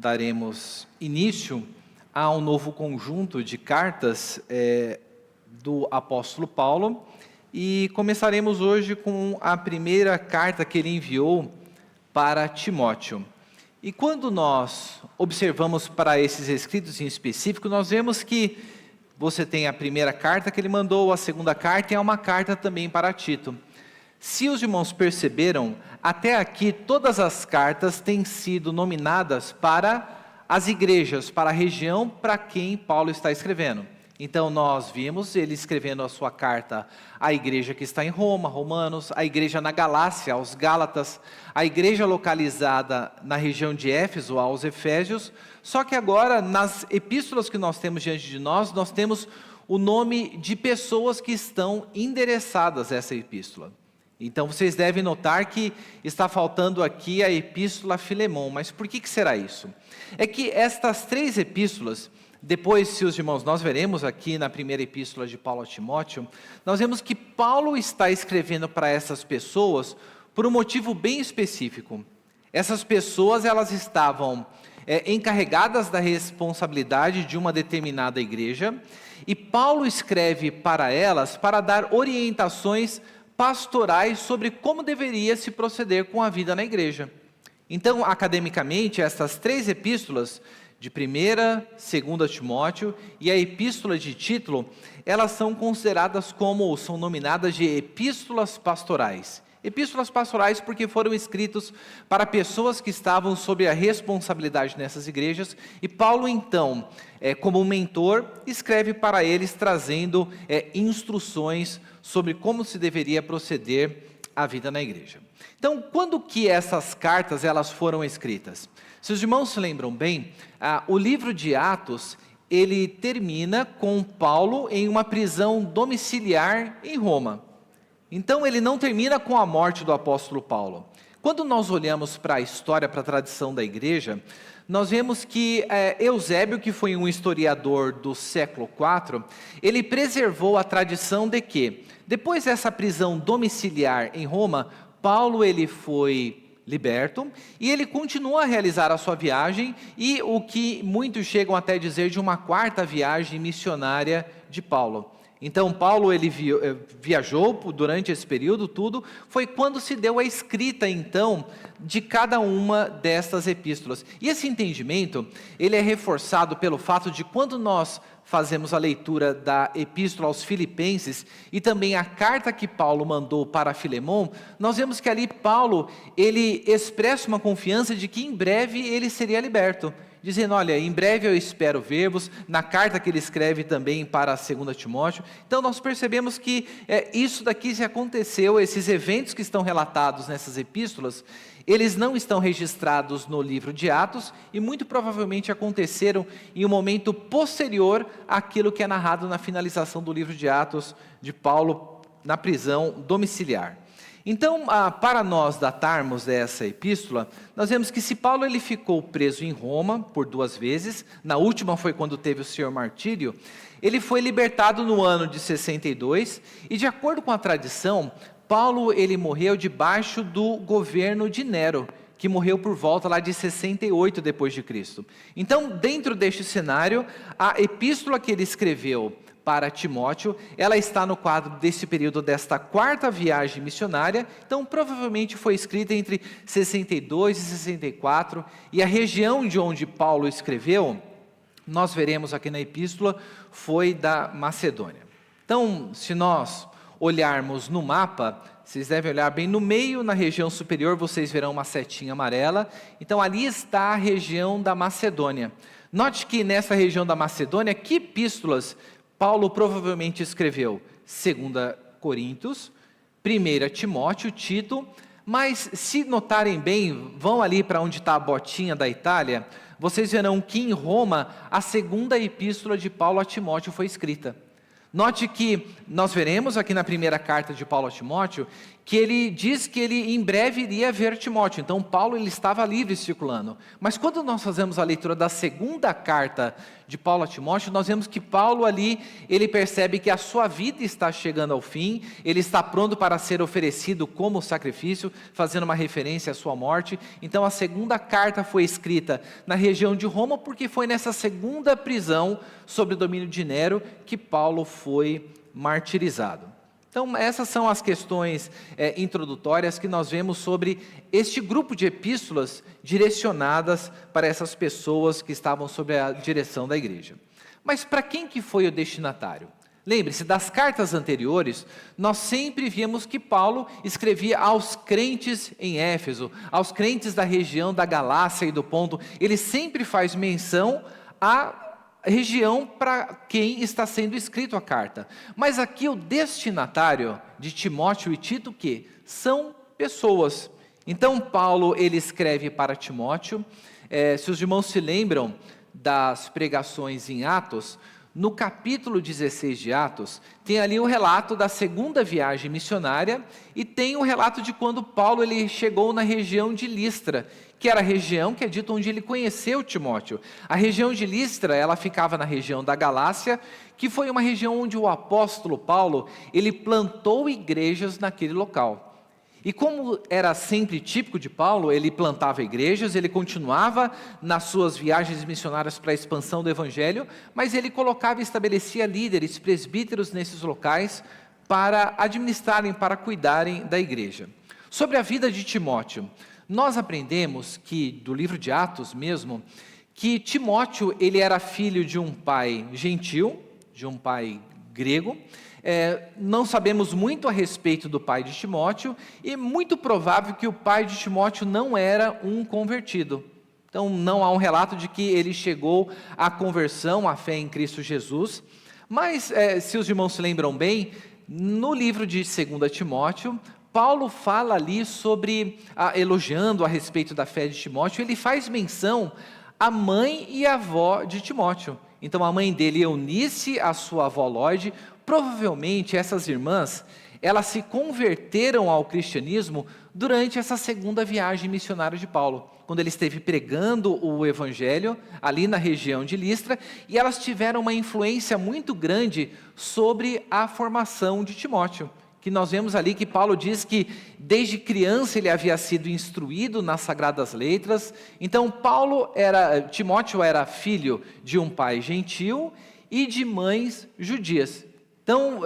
daremos início a um novo conjunto de cartas do apóstolo Paulo, e começaremos hoje com a primeira carta que ele enviou para Timóteo. E quando nós observamos para esses escritos em específico, nós vemos que você tem a primeira carta que ele mandou, a segunda carta, e há uma carta também para Tito. Se os irmãos perceberam, até aqui todas as cartas têm sido nominadas para as igrejas, para a região para quem Paulo está escrevendo. Então nós vimos ele escrevendo a sua carta à igreja que está em Roma, Romanos, a igreja na Galácia, aos Gálatas, a igreja localizada na região de Éfeso, aos Efésios. Só que agora, nas epístolas que nós temos diante de nós temos o nome de pessoas que estão endereçadas a essa epístola. Então vocês devem notar que está faltando aqui a epístola a Filemão. Mas por que será isso? É que estas três epístolas, depois, se os irmãos, nós veremos aqui na primeira epístola de Paulo a Timóteo, nós vemos que Paulo está escrevendo para essas pessoas por um motivo bem específico. Essas pessoas, elas estavam encarregadas da responsabilidade de uma determinada igreja, e Paulo escreve para elas para dar orientações pastorais sobre como deveria se proceder com a vida na igreja. Então, academicamente, essas três epístolas, de 1ª, 2ª Timóteo e a epístola de Tito, elas são consideradas como, são nominadas de epístolas pastorais. Epístolas pastorais porque foram escritos para pessoas que estavam sob a responsabilidade nessas igrejas, e Paulo então, como mentor, escreve para eles trazendo instruções sobre como se deveria proceder a vida na igreja. Então, quando que essas cartas elas foram escritas? Se os irmãos se lembram bem, o livro de Atos, ele termina com Paulo em uma prisão domiciliar em Roma. Então, ele não termina com a morte do apóstolo Paulo. Quando nós olhamos para a história, para a tradição da igreja, nós vemos que Eusébio, que foi um historiador do século IV, ele preservou a tradição de que, depois dessa prisão domiciliar em Roma, Paulo ele foi liberto, e ele continua a realizar a sua viagem, e o que muitos chegam até dizer de uma quarta viagem missionária de Paulo. Então Paulo ele viajou durante esse período tudo, foi quando se deu a escrita então de cada uma destas epístolas. E esse entendimento, ele é reforçado pelo fato de quando nós fazemos a leitura da epístola aos Filipenses e também a carta que Paulo mandou para Filemão, nós vemos que ali Paulo, ele expressa uma confiança de que em breve ele seria liberto, dizendo, olha, em breve eu espero ver-vos, na carta que ele escreve também para a 2ª Timóteo. Então nós percebemos que isso daqui já aconteceu, esses eventos que estão relatados nessas epístolas, eles não estão registrados no livro de Atos, e muito provavelmente aconteceram em um momento posterior àquilo que é narrado na finalização do livro de Atos de Paulo na prisão domiciliar. Então, para nós datarmos essa epístola, nós vemos que se Paulo ele ficou preso em Roma por 2 vezes, na última foi quando teve o seu martírio, ele foi libertado no ano de 62, e de acordo com a tradição, Paulo ele morreu debaixo do governo de Nero, que morreu por volta lá de 68 depois de Cristo. Então, dentro deste cenário, a epístola que ele escreveu para Timóteo, ela está no quadro desse período desta quarta viagem missionária, então provavelmente foi escrita entre 62 e 64, e a região de onde Paulo escreveu, nós veremos aqui na epístola, foi da Macedônia. Então, se nós olharmos no mapa, vocês devem olhar bem no meio, na região superior, vocês verão uma setinha amarela, então ali está a região da Macedônia. Note que nessa região da Macedônia, que epístolas Paulo provavelmente escreveu? 2ª Coríntios, 1ª Timóteo, Tito, mas se notarem bem, vão ali para onde está a botinha da Itália, vocês verão que em Roma, a 2ª epístola de Paulo a Timóteo foi escrita. Note que nós veremos aqui na primeira carta de Paulo a Timóteo, que ele diz que ele em breve iria ver Timóteo. Então Paulo ele estava livre circulando. Mas quando nós fazemos a leitura da segunda carta de Paulo a Timóteo, nós vemos que Paulo ali, ele percebe que a sua vida está chegando ao fim, ele está pronto para ser oferecido como sacrifício, fazendo uma referência à sua morte. Então a segunda carta foi escrita na região de Roma, porque foi nessa segunda prisão sob o domínio de Nero que Paulo foi martirizado. Então, essas são as questões introdutórias que nós vemos sobre este grupo de epístolas direcionadas para essas pessoas que estavam sob a direção da igreja. Mas para quem que foi o destinatário? Lembre-se, das cartas anteriores, nós sempre víamos que Paulo escrevia aos crentes em Éfeso, aos crentes da região da Galácia e do Ponto. Ele sempre faz menção a região para quem está sendo escrito a carta. Mas aqui o destinatário de Timóteo e Tito, que são pessoas. Então Paulo ele escreve para Timóteo. Se os irmãos se lembram das pregações em Atos, no capítulo 16 de Atos, tem ali o relato da segunda viagem missionária e tem o relato de quando Paulo ele chegou na região de Listra, que era a região que é dito onde ele conheceu Timóteo. A região de Listra, ela ficava na região da Galácia, que foi uma região onde o apóstolo Paulo, ele plantou igrejas naquele local. E como era sempre típico de Paulo, ele plantava igrejas, ele continuava nas suas viagens missionárias para a expansão do evangelho, mas ele colocava e estabelecia líderes, presbíteros nesses locais para administrarem, para cuidarem da igreja. Sobre a vida de Timóteo, nós aprendemos que, do livro de Atos mesmo, que Timóteo ele era filho de um pai gentil, de um pai grego. Não sabemos muito a respeito do pai de Timóteo, e muito provável que o pai de Timóteo não era um convertido. Então não há um relato de que ele chegou à conversão, à fé em Cristo Jesus. Mas se os irmãos se lembram bem, no livro de 2 Timóteo, Paulo fala ali sobre, elogiando a respeito da fé de Timóteo, ele faz menção à mãe e à avó de Timóteo. Então a mãe dele, Eunice, a sua avó Lóide, provavelmente essas irmãs, elas se converteram ao cristianismo durante essa segunda viagem missionária de Paulo, quando ele esteve pregando o evangelho ali na região de Listra, e elas tiveram uma influência muito grande sobre a formação de Timóteo, que nós vemos ali que Paulo diz que desde criança ele havia sido instruído nas Sagradas Letras. Então Timóteo era filho de um pai gentil e de mães judias. Então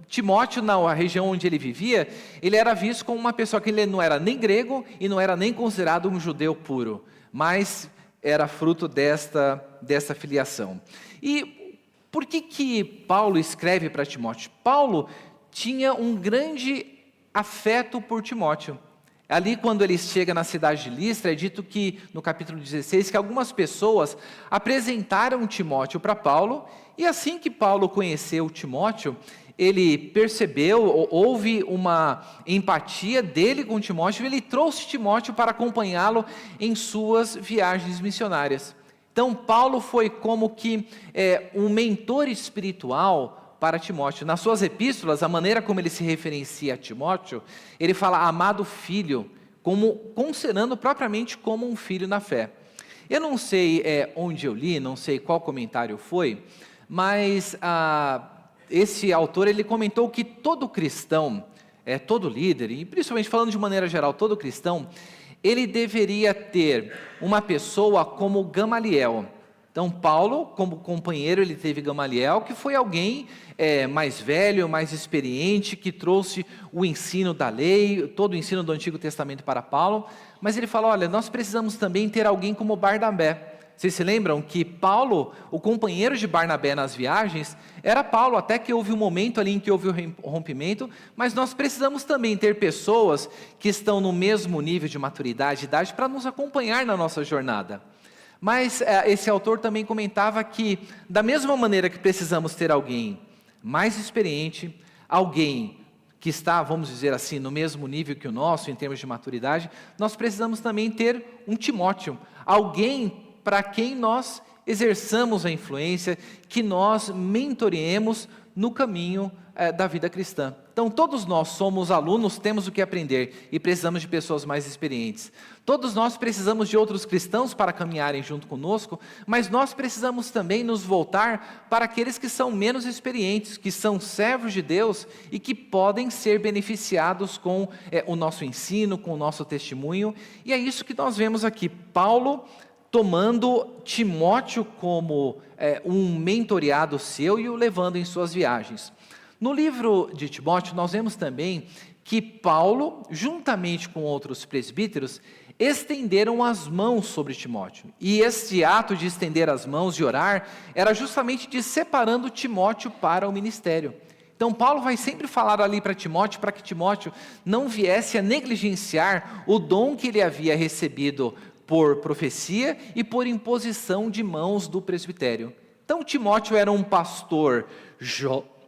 Timóteo, na região onde ele vivia, ele era visto como uma pessoa que ele não era nem grego e não era nem considerado um judeu puro, mas era fruto desta filiação. E por que Paulo escreve para Timóteo? Paulo tinha um grande afeto por Timóteo. Ali quando ele chega na cidade de Listra, é dito que, no capítulo 16, que algumas pessoas apresentaram Timóteo para Paulo, e assim que Paulo conheceu Timóteo, ele percebeu, houve uma empatia dele com Timóteo, e ele trouxe Timóteo para acompanhá-lo em suas viagens missionárias. Então Paulo foi como que um mentor espiritual para Timóteo. Nas suas epístolas, a maneira como ele se referencia a Timóteo, ele fala amado filho, considerando propriamente como um filho na fé. Eu não sei onde eu li, não sei qual comentário foi, mas esse autor ele comentou que todo cristão, todo líder, e principalmente falando de maneira geral, todo cristão, ele deveria ter uma pessoa como Gamaliel. Então Paulo, como companheiro, ele teve Gamaliel, que foi alguém mais velho, mais experiente, que trouxe o ensino da lei, todo o ensino do Antigo Testamento para Paulo, mas ele fala, olha, nós precisamos também ter alguém como Barnabé. Vocês se lembram que Paulo, o companheiro de Barnabé nas viagens, era Paulo, até que houve um momento ali em que houve o rompimento, mas nós precisamos também ter pessoas que estão no mesmo nível de maturidade e idade para nos acompanhar na nossa jornada. Mas esse autor também comentava que, da mesma maneira que precisamos ter alguém mais experiente, alguém que está, vamos dizer assim, no mesmo nível que o nosso, em termos de maturidade, nós precisamos também ter um Timóteo, alguém para quem nós exerçamos a influência, que nós mentoreemos no caminho da vida cristã. Então, Então, todos nós somos alunos, temos o que aprender e precisamos de pessoas mais experientes. Todos nós precisamos de outros cristãos para caminharem junto conosco, mas nós precisamos também nos voltar para aqueles que são menos experientes, que são servos de Deus e que podem ser beneficiados com o nosso ensino, com o nosso testemunho. E é isso que nós vemos aqui, Paulo tomando Timóteo como um mentoreado seu e o levando em suas viagens. No livro de Timóteo, nós vemos também que Paulo, juntamente com outros presbíteros, estenderam as mãos sobre Timóteo. E este ato de estender as mãos e orar, era justamente de separando Timóteo para o ministério. Então Paulo vai sempre falar ali para Timóteo, para que Timóteo não viesse a negligenciar o dom que ele havia recebido por profecia e por imposição de mãos do presbitério. Então Timóteo era um pastor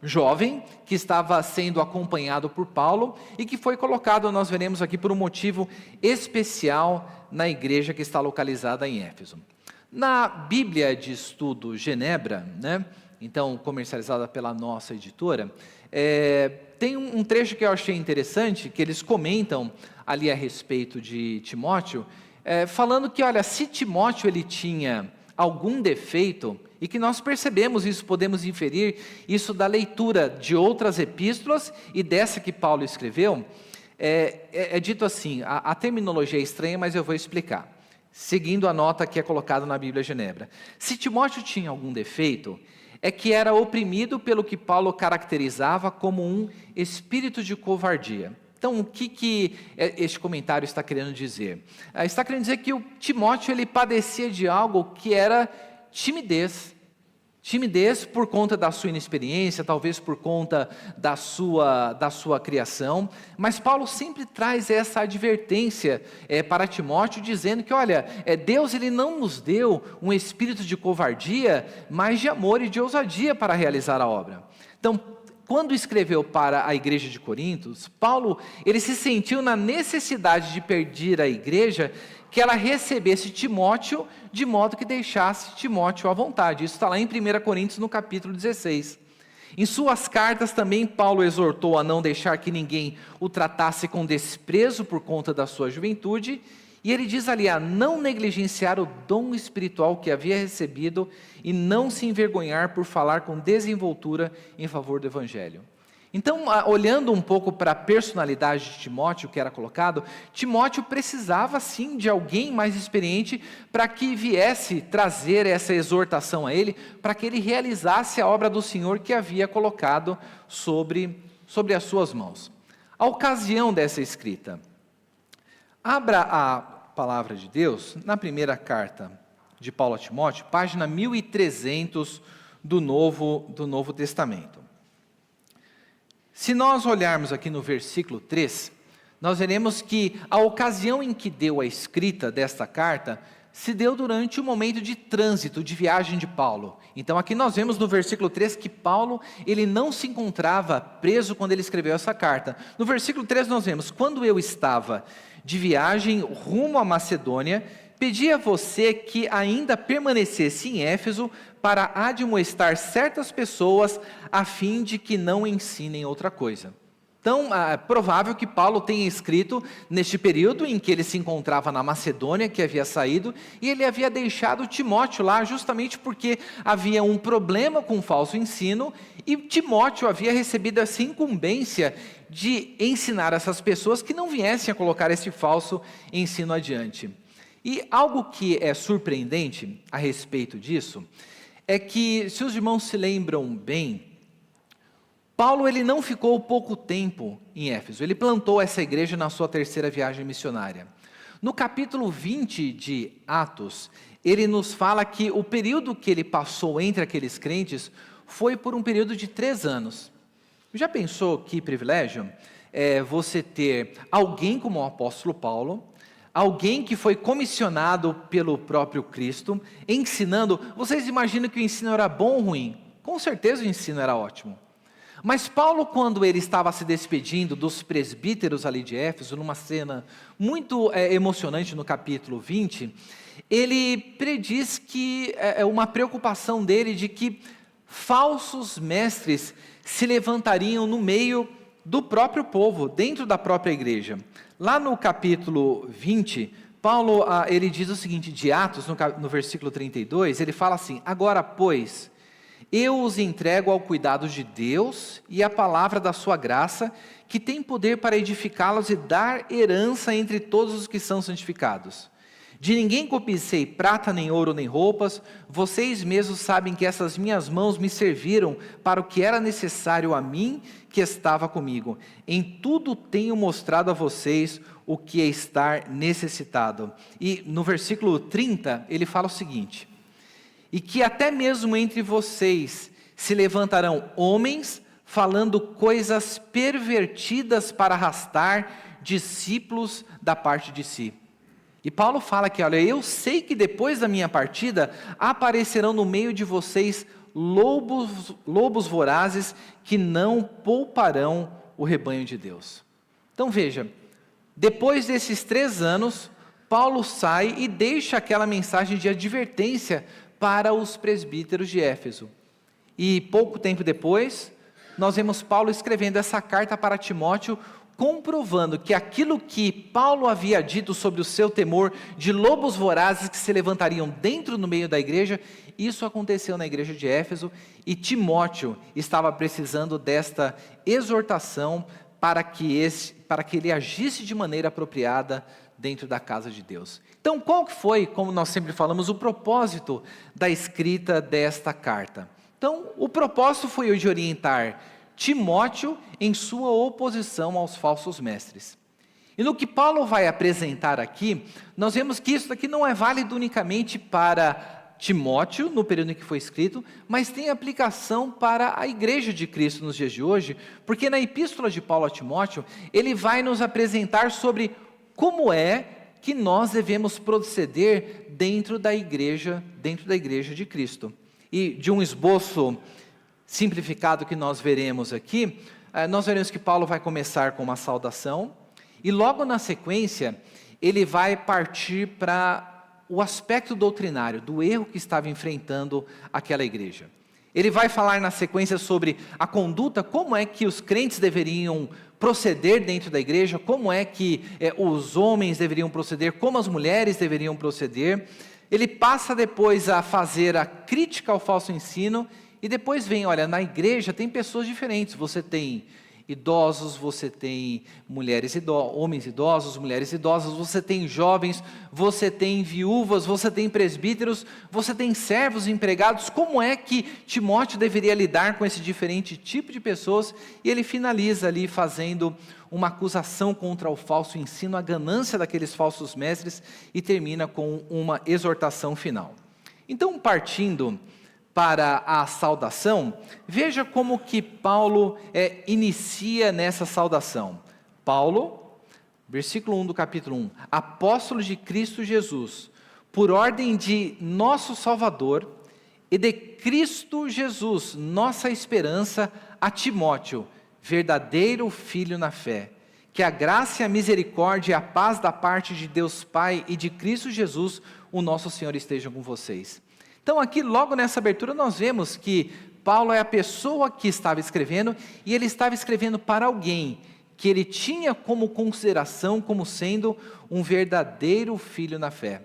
jovem, que estava sendo acompanhado por Paulo e que foi colocado, nós veremos aqui, por um motivo especial na igreja que está localizada em Éfeso. Na Bíblia de Estudo Genebra, então comercializada pela nossa editora, tem um trecho que eu achei interessante, que eles comentam ali a respeito de Timóteo, falando que, olha, se Timóteo ele tinha algum defeito, e que nós percebemos isso, podemos inferir isso da leitura de outras epístolas e dessa que Paulo escreveu, é dito assim, a terminologia é estranha, mas eu vou explicar, seguindo a nota que é colocada na Bíblia Genebra. Se Timóteo tinha algum defeito, é que era oprimido pelo que Paulo caracterizava como um espírito de covardia. Então, o que este comentário está querendo dizer? Está querendo dizer que o Timóteo ele padecia de algo que era timidez por conta da sua inexperiência, talvez por conta da sua criação, mas Paulo sempre traz essa advertência para Timóteo, dizendo que, olha, Deus ele não nos deu um espírito de covardia, mas de amor e de ousadia para realizar a obra. Então, quando escreveu para a igreja de Corintos, Paulo ele se sentiu na necessidade de pedir à igreja que ela recebesse Timóteo, de modo que deixasse Timóteo à vontade. Isso está lá em 1 Coríntios, no capítulo 16. Em suas cartas também, Paulo exortou a não deixar que ninguém o tratasse com desprezo por conta da sua juventude, e ele diz ali a não negligenciar o dom espiritual que havia recebido e não se envergonhar por falar com desenvoltura em favor do Evangelho. Então, olhando um pouco para a personalidade de Timóteo, que era colocado, Timóteo precisava sim de alguém mais experiente para que viesse trazer essa exortação a ele, para que ele realizasse a obra do Senhor que havia colocado sobre as suas mãos. A ocasião dessa escrita. Abra a palavra de Deus na primeira carta de Paulo a Timóteo, página 1300 do Novo Testamento. Se nós olharmos aqui no versículo 3, nós veremos que a ocasião em que deu a escrita desta carta se deu durante o momento de trânsito, de viagem de Paulo. Então aqui nós vemos no versículo 3 que Paulo, ele não se encontrava preso quando ele escreveu essa carta. No versículo 3 nós vemos, quando eu estava de viagem rumo à Macedônia, pedi a você que ainda permanecesse em Éfeso para admoestar certas pessoas a fim de que não ensinem outra coisa. Então, é provável que Paulo tenha escrito neste período em que ele se encontrava na Macedônia, que havia saído, e ele havia deixado Timóteo lá justamente porque havia um problema com o falso ensino, e Timóteo havia recebido essa incumbência de ensinar essas pessoas que não viessem a colocar esse falso ensino adiante. E algo que é surpreendente a respeito disso, é que, se os irmãos se lembram bem, Paulo ele não ficou pouco tempo em Éfeso, ele plantou essa igreja na sua terceira viagem missionária. No capítulo 20 de Atos, ele nos fala que o período que ele passou entre aqueles crentes foi por um período de 3 anos. Já pensou que privilégio é você ter alguém como o apóstolo Paulo, alguém que foi comissionado pelo próprio Cristo, ensinando? Vocês imaginam que o ensino era bom ou ruim? Com certeza o ensino era ótimo. Mas Paulo, quando ele estava se despedindo dos presbíteros ali de Éfeso, numa cena muito emocionante no capítulo 20, ele prediz que é uma preocupação dele de que falsos mestres se levantariam no meio do próprio povo, dentro da própria igreja. Lá no capítulo 20, Paulo ele diz o seguinte, de Atos, no versículo 32, ele fala assim: agora, pois, eu os entrego ao cuidado de Deus e à palavra da sua graça, que tem poder para edificá-los e dar herança entre todos os que são santificados. De ninguém copicei prata, nem ouro, nem roupas, vocês mesmos sabem que essas minhas mãos me serviram para o que era necessário a mim que estava comigo. Em tudo tenho mostrado a vocês o que é estar necessitado. E no versículo 30, ele fala o seguinte: e que até mesmo entre vocês se levantarão homens falando coisas pervertidas para arrastar discípulos da parte de si. E Paulo fala que, olha, eu sei que depois da minha partida aparecerão no meio de vocês lobos vorazes que não pouparão o rebanho de Deus. Então veja, depois desses 3 anos, Paulo sai e deixa aquela mensagem de advertência para os presbíteros de Éfeso. E pouco tempo depois, nós vemos Paulo escrevendo essa carta para Timóteo, comprovando que aquilo que Paulo havia dito sobre o seu temor de lobos vorazes que se levantariam dentro no meio da igreja, isso aconteceu na igreja de Éfeso, e Timóteo estava precisando desta exortação para que ele agisse de maneira apropriada dentro da casa de Deus. Então, qual que foi, como nós sempre falamos, o propósito da escrita desta carta? Então, o propósito foi o de orientar Timóteo em sua oposição aos falsos mestres. E no que Paulo vai apresentar aqui, nós vemos que isso aqui não é válido unicamente para Timóteo, no período em que foi escrito, mas tem aplicação para a igreja de Cristo nos dias de hoje, porque na epístola de Paulo a Timóteo, ele vai nos apresentar sobre como é que nós devemos proceder dentro da igreja de Cristo. E de um esboço simplificado que nós veremos aqui, nós veremos que Paulo vai começar com uma saudação, e logo na sequência, ele vai partir para o aspecto doutrinário, do erro que estava enfrentando aquela igreja. Ele vai falar na sequência sobre a conduta, como é que os crentes deveriam proceder dentro da igreja, como é que os homens deveriam proceder, como as mulheres deveriam proceder. Ele passa depois a fazer a crítica ao falso ensino, e depois vem, olha, na igreja tem pessoas diferentes, você tem idosos, você tem homens idosos, mulheres idosas, você tem jovens, você tem viúvas, você tem presbíteros, você tem servos, empregados. Como é que Timóteo deveria lidar com esse diferente tipo de pessoas? E ele finaliza ali fazendo uma acusação contra o falso ensino, a ganância daqueles falsos mestres, e termina com uma exortação final. Então, partindo para a saudação, veja como que Paulo inicia nessa saudação. Paulo, versículo 1 do capítulo 1, apóstolo de Cristo Jesus, por ordem de nosso Salvador e de Cristo Jesus, nossa esperança, a Timóteo, verdadeiro filho na fé, que a graça e a misericórdia e a paz da parte de Deus Pai e de Cristo Jesus, o nosso Senhor, estejam com vocês. Então aqui logo nessa abertura nós vemos que Paulo é a pessoa que estava escrevendo, e ele estava escrevendo para alguém que ele tinha como consideração como sendo um verdadeiro filho na fé.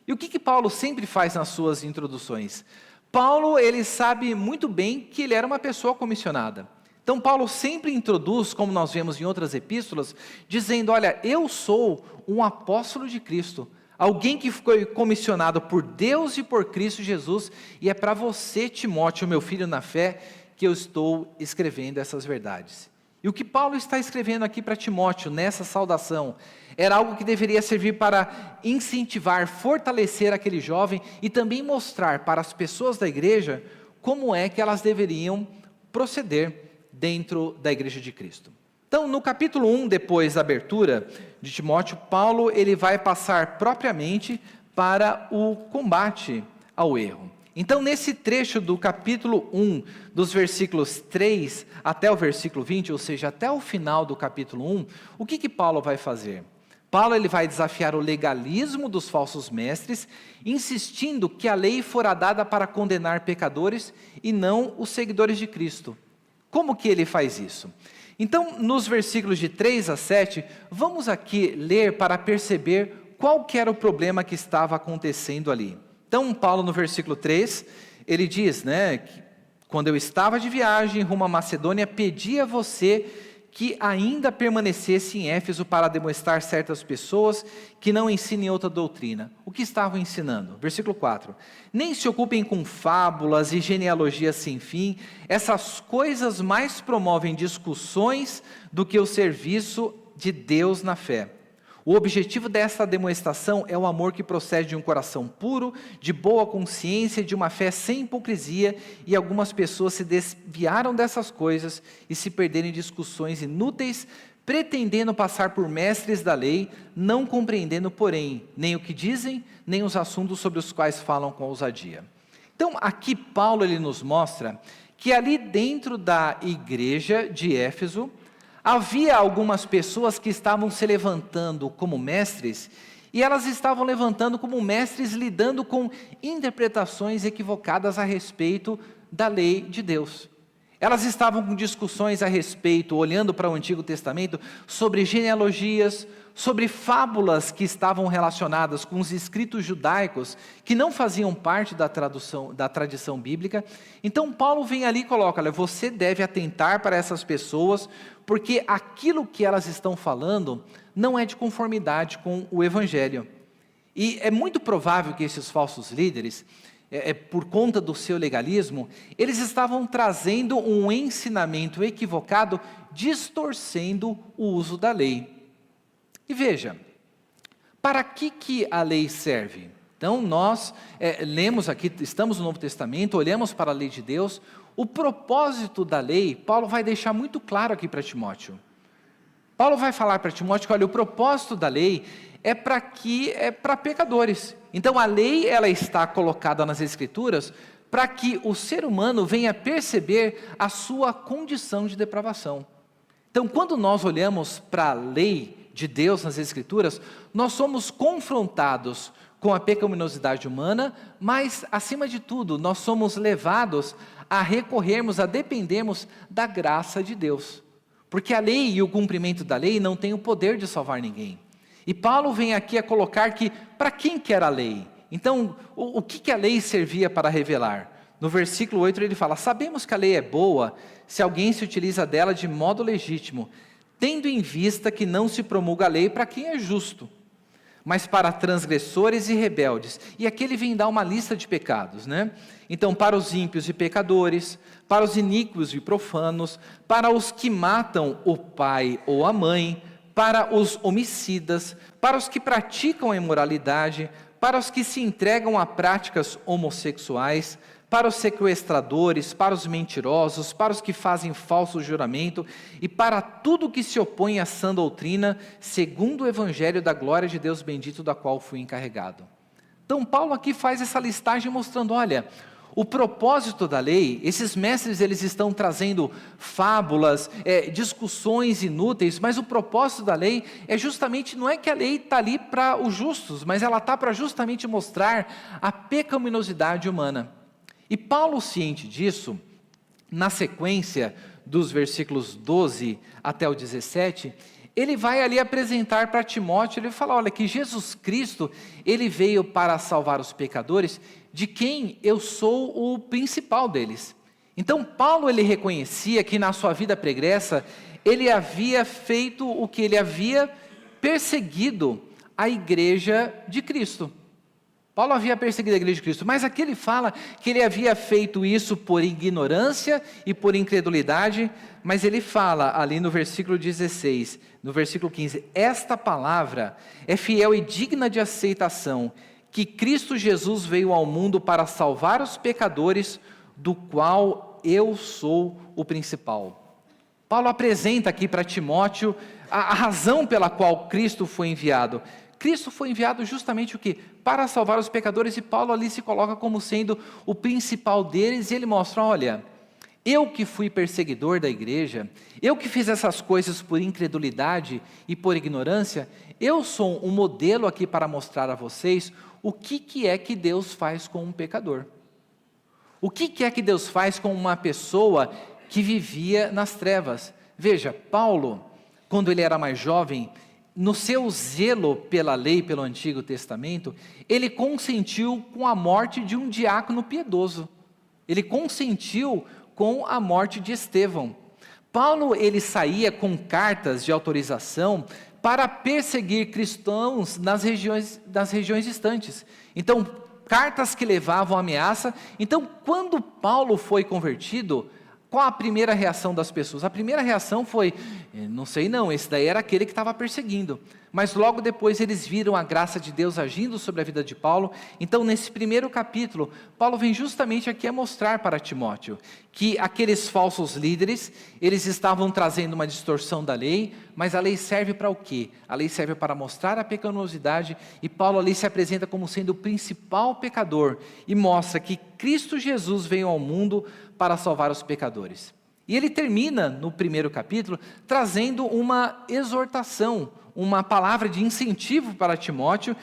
E o que Paulo sempre faz nas suas introduções? Paulo, ele sabe muito bem que ele era uma pessoa comissionada. Então Paulo sempre introduz, como nós vemos em outras epístolas, dizendo, olha, eu sou um apóstolo de Cristo, alguém que foi comissionado por Deus e por Cristo Jesus, e é para você, Timóteo, meu filho na fé, que eu estou escrevendo essas verdades. E o que Paulo está escrevendo aqui para Timóteo, nessa saudação, era algo que deveria servir para incentivar, fortalecer aquele jovem, e também mostrar para as pessoas da igreja, como é que elas deveriam proceder dentro da igreja de Cristo. Então, no capítulo 1, depois da abertura de Timóteo, Paulo ele vai passar propriamente para o combate ao erro. Então, nesse trecho do capítulo 1, dos versículos 3 até o versículo 20, ou seja, até o final do capítulo 1, o que Paulo vai fazer? Paulo ele vai desafiar o legalismo dos falsos mestres, insistindo que a lei fora dada para condenar pecadores e não os seguidores de Cristo. Como que ele faz isso? Então, nos versículos de 3 a 7, vamos aqui ler para perceber qual que era o problema que estava acontecendo ali. Então, Paulo no versículo 3, ele diz, que quando eu estava de viagem rumo à Macedônia, pedi a você que ainda permanecesse em Éfeso para demonstrar certas pessoas que não ensinem outra doutrina. O que estavam ensinando? Versículo 4. Nem se ocupem com fábulas e genealogias sem fim, essas coisas mais promovem discussões do que o serviço de Deus na fé. O objetivo dessa demonstração é o amor que procede de um coração puro, de boa consciência, de uma fé sem hipocrisia, e algumas pessoas se desviaram dessas coisas e se perderam em discussões inúteis, pretendendo passar por mestres da lei, não compreendendo, porém, nem o que dizem, nem os assuntos sobre os quais falam com ousadia. Então, aqui Paulo ele nos mostra que ali dentro da igreja de Éfeso, havia algumas pessoas que estavam se levantando como mestres, e elas estavam levantando como mestres lidando com interpretações equivocadas a respeito da lei de Deus. Elas estavam com discussões a respeito, olhando para o Antigo Testamento, sobre genealogias, sobre fábulas que estavam relacionadas com os escritos judaicos, que não faziam parte da tradição bíblica. Então Paulo vem ali e coloca, olha, você deve atentar para essas pessoas, porque aquilo que elas estão falando não é de conformidade com o Evangelho. E é muito provável que esses falsos líderes, por conta do seu legalismo, eles estavam trazendo um ensinamento equivocado, distorcendo o uso da lei. E veja, para que a lei serve? Então nós lemos aqui, estamos no Novo Testamento, olhamos para a lei de Deus. O propósito da lei, Paulo vai deixar muito claro aqui para Timóteo. Paulo vai falar para Timóteo que, olha, o propósito da lei é para pecadores. Então a lei ela está colocada nas Escrituras para que o ser humano venha perceber a sua condição de depravação. Então quando nós olhamos para a lei de Deus nas Escrituras, nós somos confrontados com a pecaminosidade humana, mas acima de tudo nós somos levados a recorrermos, a dependermos da graça de Deus. Porque a lei e o cumprimento da lei não tem o poder de salvar ninguém. E Paulo vem aqui a colocar que, para quem que era a lei? Então, o que a lei servia para revelar? No versículo 8 ele fala, sabemos que a lei é boa, se alguém se utiliza dela de modo legítimo, tendo em vista que não se promulga a lei para quem é justo, mas para transgressores e rebeldes. E aqui ele vem dar uma lista de pecados, Então, para os ímpios e pecadores, para os iníquos e profanos, para os que matam o pai ou a mãe, para os homicidas, para os que praticam a imoralidade, para os que se entregam a práticas homossexuais, para os sequestradores, para os mentirosos, para os que fazem falso juramento e para tudo que se opõe à sã doutrina, segundo o evangelho da glória de Deus bendito, da qual fui encarregado. Então Paulo aqui faz essa listagem mostrando, olha, o propósito da lei, esses mestres eles estão trazendo fábulas, discussões inúteis, mas o propósito da lei é justamente, não é que a lei está ali para os justos, mas ela está para justamente mostrar a pecaminosidade humana. E Paulo, ciente disso, na sequência dos versículos 12 até o 17, ele vai ali apresentar para Timóteo, ele fala, olha, que Jesus Cristo, ele veio para salvar os pecadores, de quem eu sou o principal deles. Então Paulo, ele reconhecia que na sua vida pregressa, ele havia feito o que ele havia perseguido a igreja de Cristo. Paulo havia perseguido a igreja de Cristo, mas aqui ele fala que ele havia feito isso por ignorância e por incredulidade, mas ele fala ali no versículo 16, no versículo 15, esta palavra é fiel e digna de aceitação, que Cristo Jesus veio ao mundo para salvar os pecadores, do qual eu sou o principal. Paulo apresenta aqui para Timóteo a razão pela qual Cristo foi enviado. Cristo foi enviado justamente o quê? Para salvar os pecadores, e Paulo ali se coloca como sendo o principal deles, e ele mostra, olha, eu que fui perseguidor da igreja, eu que fiz essas coisas por incredulidade e por ignorância, eu sou um modelo aqui para mostrar a vocês o que é que Deus faz com um pecador. O que é que Deus faz com uma pessoa que vivia nas trevas? Veja, Paulo, quando ele era mais jovem, no seu zelo pela lei, pelo Antigo Testamento, ele consentiu com a morte de um diácono piedoso. Ele consentiu com a morte de Estevão. Paulo, ele saía com cartas de autorização para perseguir cristãos nas regiões distantes. Então, cartas que levavam ameaça. Então, quando Paulo foi convertido, qual a primeira reação das pessoas? A primeira reação foi, não sei não, esse daí era aquele que estava perseguindo. Mas logo depois eles viram a graça de Deus agindo sobre a vida de Paulo. Então, nesse primeiro capítulo, Paulo vem justamente aqui a mostrar para Timóteo que aqueles falsos líderes, eles estavam trazendo uma distorção da lei, mas a lei serve para o quê? A lei serve para mostrar a pecaminosidade, e Paulo ali se apresenta como sendo o principal pecador, e mostra que Cristo Jesus veio ao mundo para salvar os pecadores. E ele termina no primeiro capítulo trazendo uma exortação, uma palavra de incentivo para Timóteo,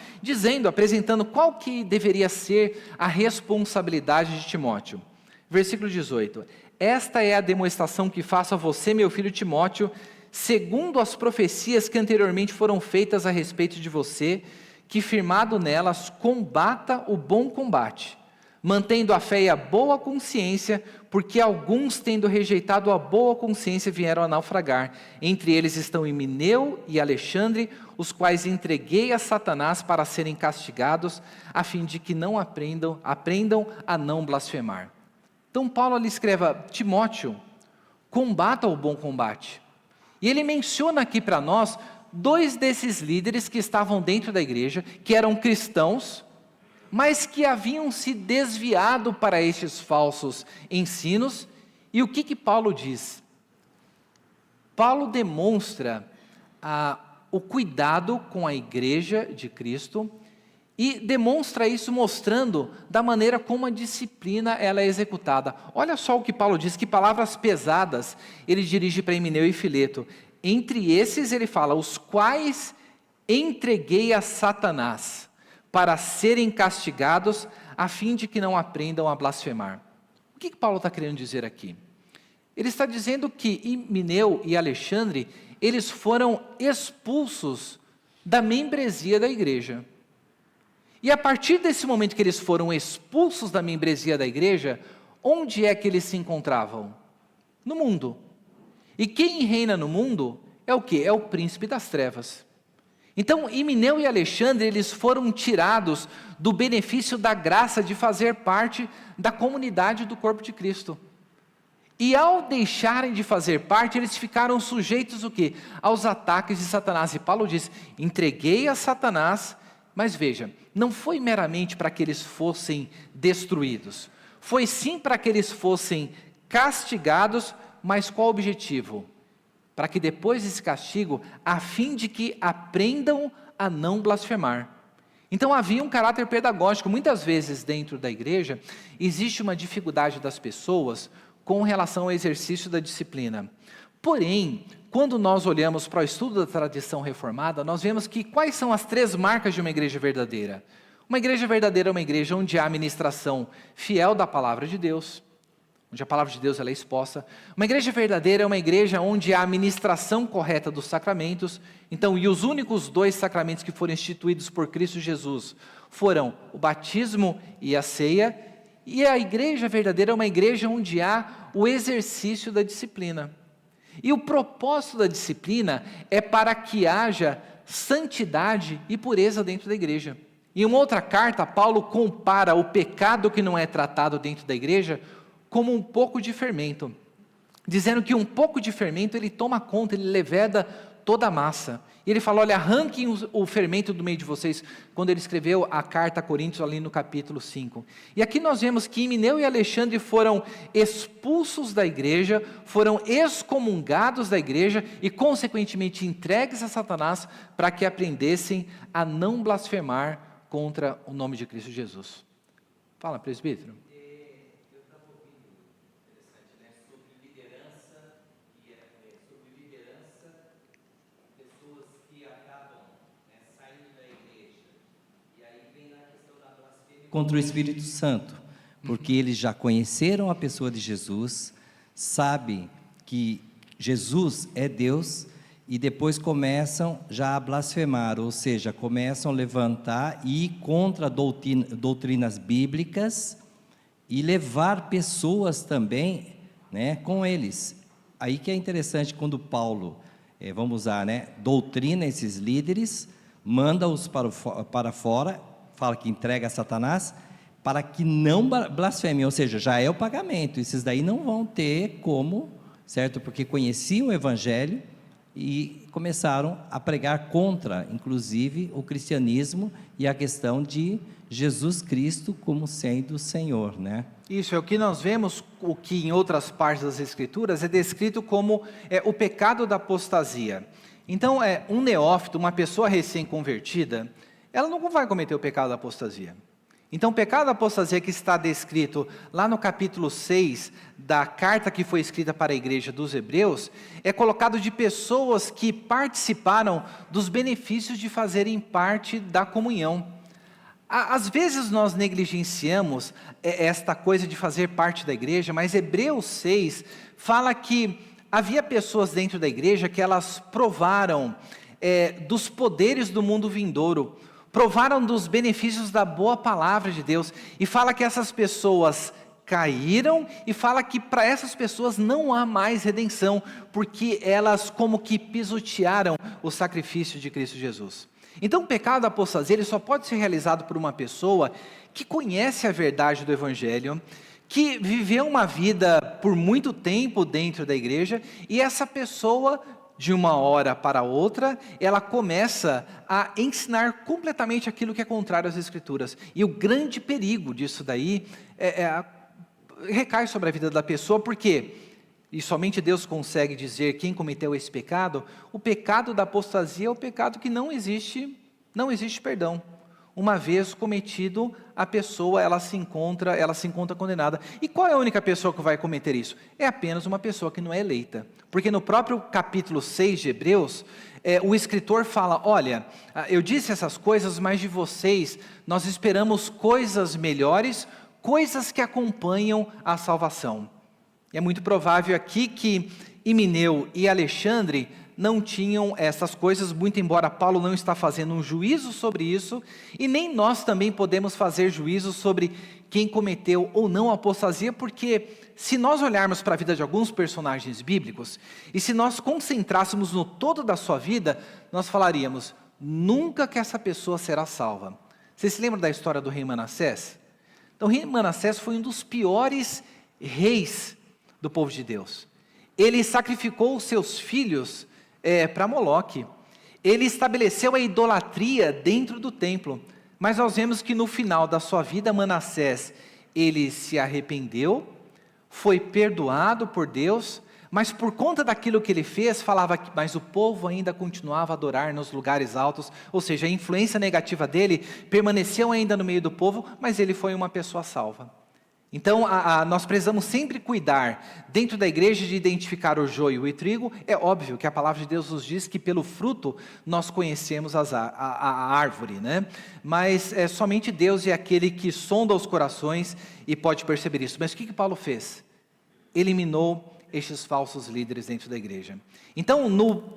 apresentando qual que deveria ser a responsabilidade de Timóteo. Versículo 18: esta é a demonstração que faço a você, meu filho Timóteo, segundo as profecias que anteriormente foram feitas a respeito de você, que firmado nelas combata o bom combate, mantendo a fé e a boa consciência, porque alguns, tendo rejeitado a boa consciência, vieram a naufragar. Entre eles estão Himeneu e Alexandre, os quais entreguei a Satanás para serem castigados, a fim de que não aprendam a não blasfemar. Então Paulo ali escreve: Timóteo, combata o bom combate. E ele menciona aqui para nós dois desses líderes que estavam dentro da igreja, que eram cristãos, mas que haviam se desviado para estes falsos ensinos. E o que Paulo diz? Paulo demonstra o cuidado com a igreja de Cristo, e demonstra isso mostrando da maneira como a disciplina ela é executada. Olha só o que Paulo diz, que palavras pesadas ele dirige para Himeneu e Fileto. Entre esses ele fala: os quais entreguei a Satanás, para serem castigados, a fim de que não aprendam a blasfemar. O que Paulo está querendo dizer aqui? Ele está dizendo que Himeneu e Alexandre, eles foram expulsos da membresia da igreja. E a partir desse momento que eles foram expulsos da membresia da igreja, onde é que eles se encontravam? No mundo. E quem reina no mundo é o quê? É o príncipe das trevas. Então, Himeneu e Alexandre, eles foram tirados do benefício da graça de fazer parte da comunidade do corpo de Cristo. E ao deixarem de fazer parte, eles ficaram sujeitos o quê? Aos ataques de Satanás. E Paulo diz: entreguei a Satanás. Mas veja, não foi meramente para que eles fossem destruídos. Foi sim para que eles fossem castigados, mas qual o objetivo? Para que depois desse castigo, a fim de que aprendam a não blasfemar. Então havia um caráter pedagógico. Muitas vezes dentro da igreja, existe uma dificuldade das pessoas com relação ao exercício da disciplina. Porém, quando nós olhamos para o estudo da tradição reformada, nós vemos que quais são as 3 marcas de uma igreja verdadeira? Uma igreja verdadeira é uma igreja onde há a ministração fiel da palavra de Deus, onde a palavra de Deus ela é exposta. Uma igreja verdadeira é uma igreja onde há a ministração correta dos sacramentos. Então, e os únicos 2 sacramentos que foram instituídos por Cristo Jesus foram o batismo e a ceia. E a igreja verdadeira é uma igreja onde há o exercício da disciplina. E o propósito da disciplina é para que haja santidade e pureza dentro da igreja. Em uma outra carta, Paulo compara o pecado que não é tratado dentro da igreja como um pouco de fermento, dizendo que um pouco de fermento ele toma conta, ele leveda toda a massa. E ele fala: olha, arranquem o fermento do meio de vocês, quando ele escreveu a carta a Coríntios ali no capítulo 5. E aqui nós vemos que Himeneu e Alexandre foram expulsos da igreja, foram excomungados da igreja e consequentemente entregues a Satanás para que aprendessem a não blasfemar contra o nome de Cristo Jesus. Fala, presbítero. Contra o Espírito Santo, porque eles já conheceram a pessoa de Jesus, sabem que Jesus é Deus, e depois começam já a blasfemar, ou seja, começam a levantar e ir contra doutrinas bíblicas e levar pessoas também, né, com eles. Aí que é interessante quando Paulo, vamos usar, né, doutrina esses líderes, manda-os para fora, fala que entrega a Satanás, para que não blasfemem, ou seja, já é o pagamento, esses daí não vão ter como, certo? Porque conheciam o Evangelho e começaram a pregar contra, inclusive, o cristianismo e a questão de Jesus Cristo como sendo o Senhor, né? Isso é o que nós vemos, o que em outras partes das Escrituras é descrito como o pecado da apostasia. Então, um neófito, uma pessoa recém-convertida, ela não vai cometer o pecado da apostasia. Então, o pecado da apostasia que está descrito lá no capítulo 6 da carta que foi escrita para a igreja dos Hebreus, é colocado de pessoas que participaram dos benefícios de fazerem parte da comunhão. Às vezes nós negligenciamos esta coisa de fazer parte da igreja, mas Hebreus 6 fala que havia pessoas dentro da igreja que elas provaram dos poderes do mundo vindouro, provaram dos benefícios da boa palavra de Deus, e fala que essas pessoas caíram, e fala que para essas pessoas não há mais redenção, porque elas como que pisotearam o sacrifício de Cristo Jesus. Então o pecado da apostasia ele só pode ser realizado por uma pessoa que conhece a verdade do Evangelho, que viveu uma vida por muito tempo dentro da igreja, e essa pessoa, de uma hora para outra, ela começa a ensinar completamente aquilo que é contrário às Escrituras. E o grande perigo disso daí recai sobre a vida da pessoa, porque, e somente Deus consegue dizer quem cometeu esse pecado, o pecado da apostasia é o pecado que não existe perdão. Uma vez cometido, a pessoa ela se encontra condenada. E qual é a única pessoa que vai cometer isso? É apenas uma pessoa que não é eleita. Porque no próprio capítulo 6 de Hebreus, o escritor fala, olha, eu disse essas coisas, mas de vocês nós esperamos coisas melhores, coisas que acompanham a salvação. E é muito provável aqui que Himeneu e Alexandre não tinham essas coisas, muito embora Paulo não está fazendo um juízo sobre isso, e nem nós também podemos fazer juízo sobre quem cometeu ou não a apostasia, porque se nós olharmos para a vida de alguns personagens bíblicos, e se nós concentrássemos no todo da sua vida, nós falaríamos, nunca que essa pessoa será salva. Vocês se lembram da história do rei Manassés? Então o rei Manassés foi um dos piores reis do povo de Deus. Ele sacrificou os seus filhos para Moloque. Ele estabeleceu a idolatria dentro do templo, mas nós vemos que no final da sua vida, Manassés, ele se arrependeu, foi perdoado por Deus, mas por conta daquilo que ele fez, falava que mas o povo ainda continuava a adorar nos lugares altos, ou seja, a influência negativa dele permaneceu ainda no meio do povo, mas ele foi uma pessoa salva. Então, nós precisamos sempre cuidar, dentro da igreja, de identificar o joio e o trigo. É óbvio que a palavra de Deus nos diz que pelo fruto nós conhecemos a árvore, né? Mas somente Deus é aquele que sonda os corações e pode perceber isso. Mas o que Paulo fez? Eliminou estes falsos líderes dentro da igreja. Então,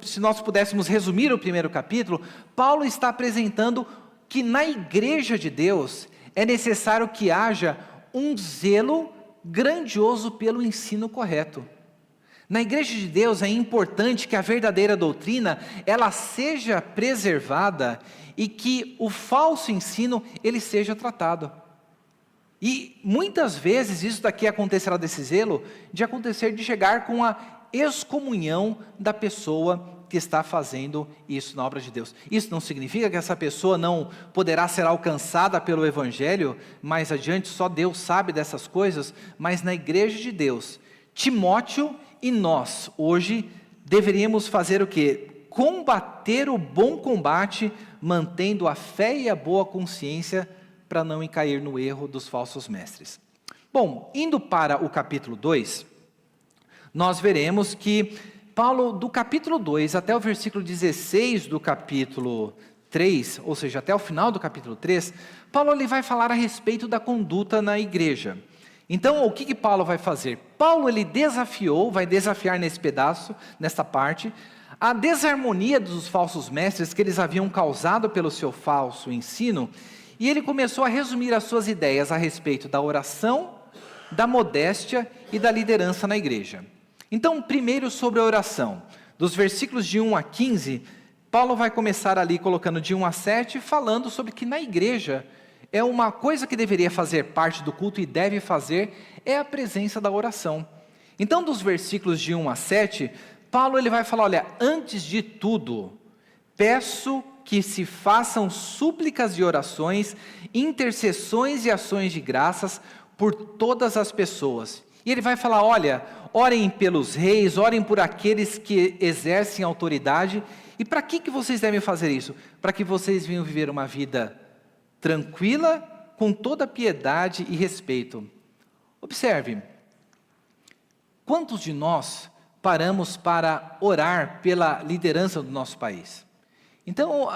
se nós pudéssemos resumir o primeiro capítulo, Paulo está apresentando que na igreja de Deus é necessário que haja um zelo grandioso pelo ensino correto. Na igreja de Deus é importante que a verdadeira doutrina, ela seja preservada e que o falso ensino, ele seja tratado. E muitas vezes isso daqui acontecerá desse zelo, de chegar com a excomunhão da pessoa que está fazendo isso na obra de Deus. Isso não significa que essa pessoa não poderá ser alcançada pelo Evangelho mais adiante, só Deus sabe dessas coisas, mas na igreja de Deus, Timóteo e nós, hoje, deveríamos fazer o quê? Combater o bom combate, mantendo a fé e a boa consciência, para não cair no erro dos falsos mestres. Bom, indo para o capítulo 2, nós veremos que Paulo, do capítulo 2 até o versículo 16 do capítulo 3, ou seja, até o final do capítulo 3, Paulo ele vai falar a respeito da conduta na igreja. Então, o que Paulo vai fazer? Paulo, ele vai desafiar nesse pedaço, nessa parte, a desarmonia dos falsos mestres que eles haviam causado pelo seu falso ensino, e ele começou a resumir as suas ideias a respeito da oração, da modéstia e da liderança na igreja. Então, primeiro sobre a oração. Dos versículos de 1 a 15, Paulo vai começar ali colocando de 1 a 7, falando sobre que na igreja é uma coisa que deveria fazer parte do culto e deve fazer, é a presença da oração. Então, dos versículos de 1 a 7, Paulo ele vai falar, olha, antes de tudo, peço que se façam súplicas e orações, intercessões e ações de graças por todas as pessoas. E ele vai falar, olha, orem pelos reis, orem por aqueles que exercem autoridade. E para que vocês devem fazer isso? Para que vocês venham viver uma vida tranquila, com toda piedade e respeito. Observe, quantos de nós paramos para orar pela liderança do nosso país? Então,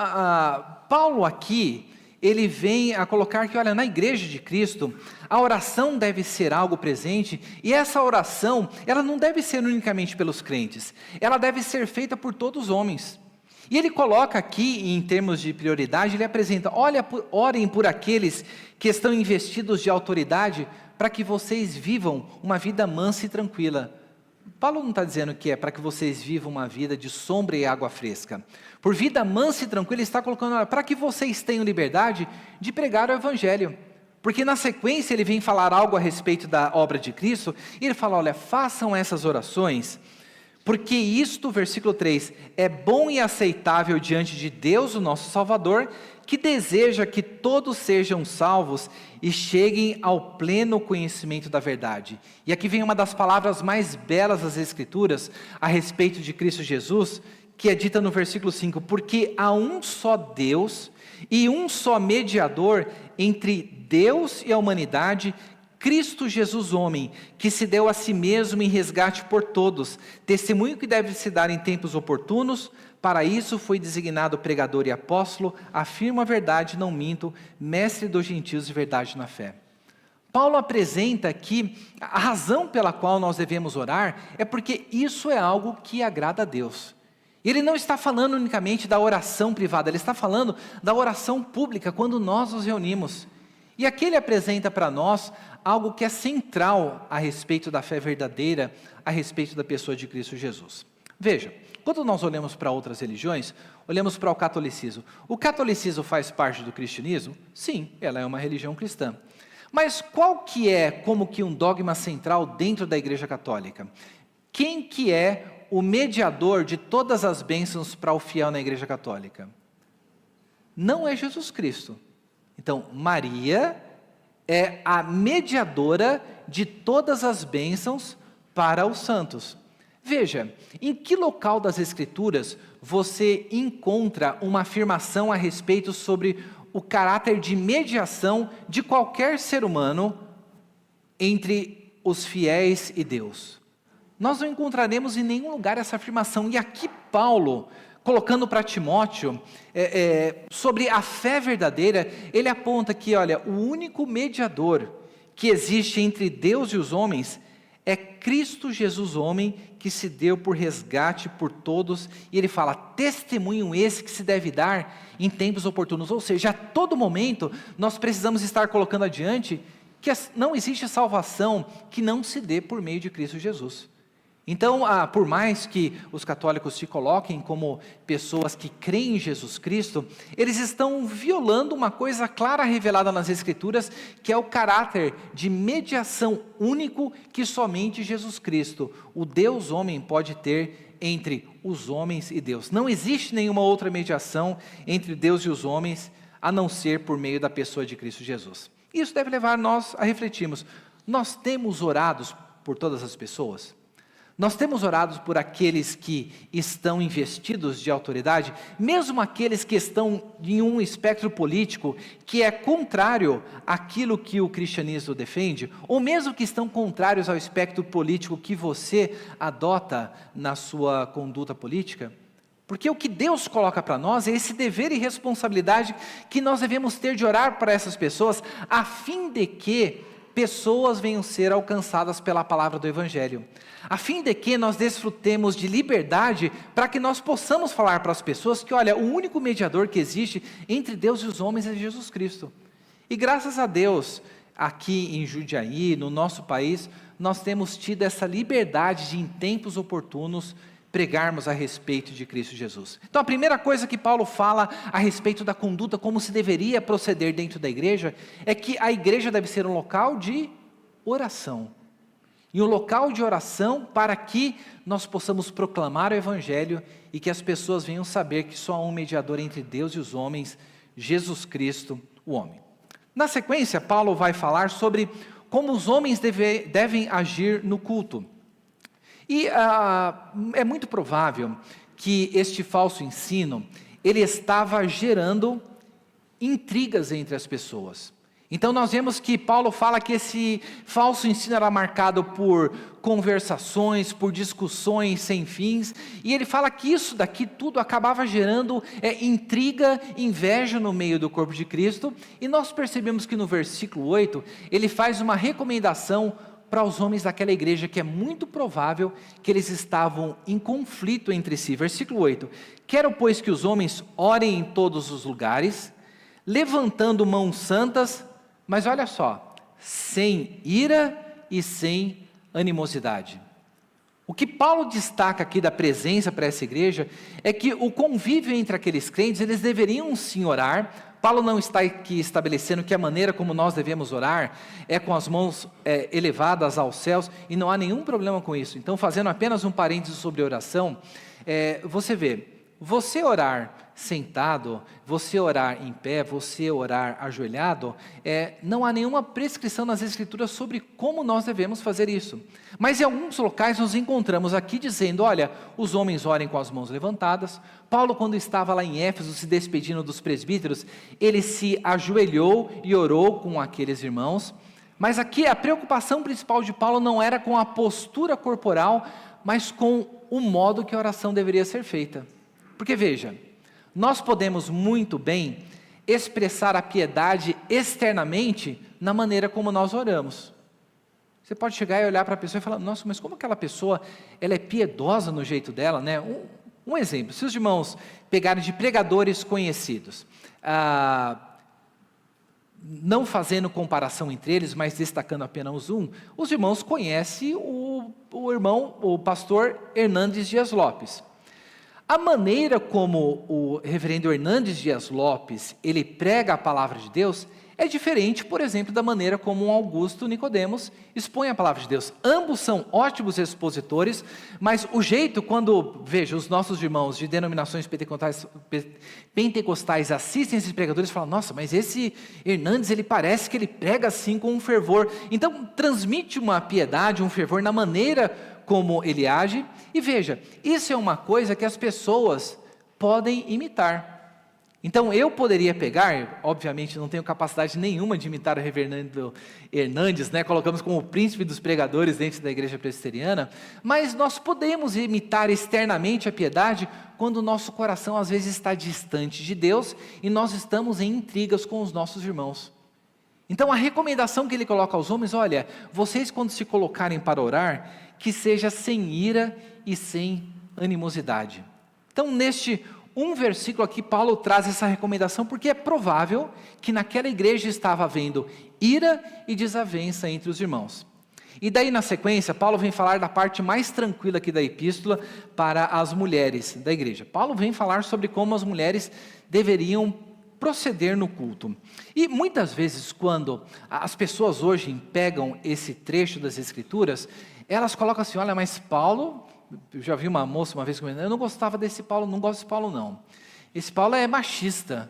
Paulo aqui, ele vem a colocar que, olha, na igreja de Cristo, a oração deve ser algo presente, e essa oração, ela não deve ser unicamente pelos crentes, ela deve ser feita por todos os homens. E ele coloca aqui, em termos de prioridade, ele apresenta, orem por aqueles que estão investidos de autoridade, para que vocês vivam uma vida mansa e tranquila. Paulo não está dizendo que é para que vocês vivam uma vida de sombra e água fresca. Por vida mansa e tranquila, ele está colocando, para que vocês tenham liberdade de pregar o evangelho. Porque na sequência ele vem falar algo a respeito da obra de Cristo, e ele fala, olha, façam essas orações, porque isto, versículo 3, é bom e aceitável diante de Deus, o nosso Salvador, que deseja que todos sejam salvos e cheguem ao pleno conhecimento da verdade. E aqui vem uma das palavras mais belas das Escrituras, a respeito de Cristo Jesus, que é dita no versículo 5, porque há um só Deus e um só mediador entre Deus e a humanidade, Cristo Jesus homem, que se deu a si mesmo em resgate por todos, testemunho que deve se dar em tempos oportunos. Para isso foi designado pregador e apóstolo, afirmo a verdade, não minto, mestre dos gentios de verdade na fé. Paulo apresenta que a razão pela qual nós devemos orar é porque isso é algo que agrada a Deus. Ele não está falando unicamente da oração privada, ele está falando da oração pública, quando nós nos reunimos. E aqui ele apresenta para nós algo que é central a respeito da fé verdadeira, a respeito da pessoa de Cristo Jesus. Veja, quando nós olhamos para outras religiões, olhamos para o catolicismo. O catolicismo faz parte do cristianismo? Sim, ela é uma religião cristã. Mas qual que é como que um dogma central dentro da Igreja Católica? Quem que é o mediador de todas as bênçãos para o fiel na Igreja Católica? Não é Jesus Cristo. Então, Maria é a mediadora de todas as bênçãos para os santos. Veja, em que local das Escrituras você encontra uma afirmação a respeito sobre o caráter de mediação de qualquer ser humano entre os fiéis e Deus? Nós não encontraremos em nenhum lugar essa afirmação. E aqui Paulo, colocando para Timóteo, sobre a fé verdadeira, ele aponta que, olha, o único mediador que existe entre Deus e os homens é Cristo Jesus homem, que se deu por resgate por todos, e ele fala, testemunho esse que se deve dar em tempos oportunos, ou seja, a todo momento nós precisamos estar colocando adiante que não existe salvação que não se dê por meio de Cristo Jesus. Então, por mais que os católicos se coloquem como pessoas que creem em Jesus Cristo, eles estão violando uma coisa clara revelada nas Escrituras, que é o caráter de mediação único que somente Jesus Cristo, o Deus homem, pode ter entre os homens e Deus. Não existe nenhuma outra mediação entre Deus e os homens, a não ser por meio da pessoa de Cristo Jesus. Isso deve levar nós a refletirmos, nós temos orado por todas as pessoas? Nós temos orado por aqueles que estão investidos de autoridade, mesmo aqueles que estão em um espectro político que é contrário àquilo que o cristianismo defende, ou mesmo que estão contrários ao espectro político que você adota na sua conduta política? Porque o que Deus coloca para nós é esse dever e responsabilidade que nós devemos ter de orar para essas pessoas, a fim de que pessoas venham ser alcançadas pela palavra do Evangelho, a fim de que nós desfrutemos de liberdade para que nós possamos falar para as pessoas que, olha, o único mediador que existe entre Deus e os homens é Jesus Cristo. E graças a Deus, aqui em Jundiaí, no nosso país, nós temos tido essa liberdade de, em tempos oportunos, pregarmos a respeito de Cristo Jesus. Então, a primeira coisa que Paulo fala a respeito da conduta, como se deveria proceder dentro da igreja, é que a igreja deve ser um local de oração. E um local de oração para que nós possamos proclamar o Evangelho e que as pessoas venham saber que só há um mediador entre Deus e os homens, Jesus Cristo, o homem. Na sequência, Paulo vai falar sobre como os homens devem agir no culto. E é muito provável que este falso ensino, ele estava gerando intrigas entre as pessoas. Então nós vemos que Paulo fala que esse falso ensino era marcado por conversações, por discussões sem fins, e ele fala que isso daqui tudo acabava gerando intriga, inveja no meio do corpo de Cristo, e nós percebemos que no versículo 8, ele faz uma recomendação para os homens daquela igreja, que é muito provável que eles estavam em conflito entre si. Versículo 8, quero pois que os homens orem em todos os lugares, levantando mãos santas, mas olha só, sem ira e sem animosidade. O que Paulo destaca aqui da presença para essa igreja, é que o convívio entre aqueles crentes, eles deveriam sim orar. Paulo não está aqui estabelecendo que a maneira como nós devemos orar é com as mãos elevadas aos céus, e não há nenhum problema com isso. Então, fazendo apenas um parênteses sobre oração, você vê, você orar sentado, você orar em pé, você orar ajoelhado, não há nenhuma prescrição nas Escrituras sobre como nós devemos fazer isso. Mas em alguns locais nós encontramos aqui dizendo, olha, os homens orem com as mãos levantadas. Paulo, quando estava lá em Éfeso se despedindo dos presbíteros, ele se ajoelhou e orou com aqueles irmãos. Mas aqui a preocupação principal de Paulo não era com a postura corporal, mas com o modo que a oração deveria ser feita. Porque veja, nós podemos muito bem expressar a piedade externamente na maneira como nós oramos. Você pode chegar e olhar para a pessoa e falar, nossa, mas como aquela pessoa, ela é piedosa no jeito dela, né? Um exemplo, se os irmãos pegarem de pregadores conhecidos, não fazendo comparação entre eles, mas destacando apenas um, os irmãos conhecem o pastor Hernandes Dias Lopes. A maneira como o reverendo Hernandes Dias Lopes, ele prega a palavra de Deus, é diferente, por exemplo, da maneira como Augusto Nicodemos expõe a palavra de Deus. Ambos são ótimos expositores, mas o jeito quando, veja, os nossos irmãos de denominações pentecostais assistem esses pregadores e falam, nossa, mas esse Hernandes, ele parece que ele prega assim com um fervor. Então, transmite uma piedade, um fervor na maneira como ele age, e veja, isso é uma coisa que as pessoas podem imitar. Então eu poderia pegar, obviamente não tenho capacidade nenhuma de imitar o reverendo Hernandes, né? Colocamos como o príncipe dos pregadores dentro da igreja presbiteriana, mas nós podemos imitar externamente a piedade quando o nosso coração às vezes está distante de Deus e nós estamos em intrigas com os nossos irmãos. Então a recomendação que ele coloca aos homens, olha, vocês quando se colocarem para orar, que seja sem ira e sem animosidade. Então neste versículo aqui, Paulo traz essa recomendação, porque é provável que naquela igreja estava havendo ira e desavença entre os irmãos. E daí na sequência, Paulo vem falar da parte mais tranquila aqui da epístola para as mulheres da igreja. Paulo vem falar sobre como as mulheres deveriam proceder no culto. E muitas vezes quando as pessoas hoje pegam esse trecho das Escrituras, elas colocam assim, olha, mas Paulo, eu já vi uma moça uma vez comentando, eu não gostava desse Paulo, não gosto desse Paulo não. Esse Paulo é machista,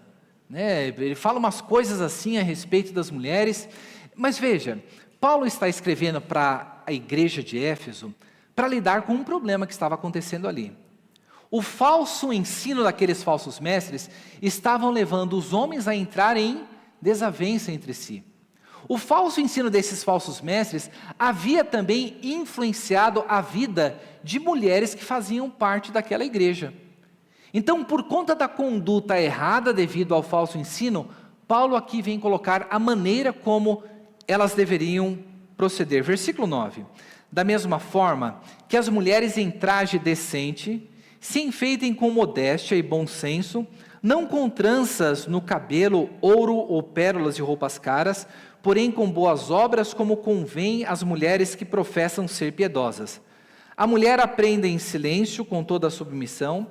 né? Ele fala umas coisas assim a respeito das mulheres, mas veja, Paulo está escrevendo para a igreja de Éfeso para lidar com um problema que estava acontecendo ali. O falso ensino daqueles falsos mestres estavam levando os homens a entrar em desavença entre si. O falso ensino desses falsos mestres havia também influenciado a vida de mulheres que faziam parte daquela igreja. Então, por conta da conduta errada devido ao falso ensino, Paulo aqui vem colocar a maneira como elas deveriam proceder. Versículo 9. Da mesma forma que as mulheres em traje decente se enfeitem com modéstia e bom senso, não com tranças no cabelo, ouro ou pérolas de roupas caras, porém com boas obras, como convém às mulheres que professam ser piedosas. A mulher aprenda em silêncio, com toda a submissão,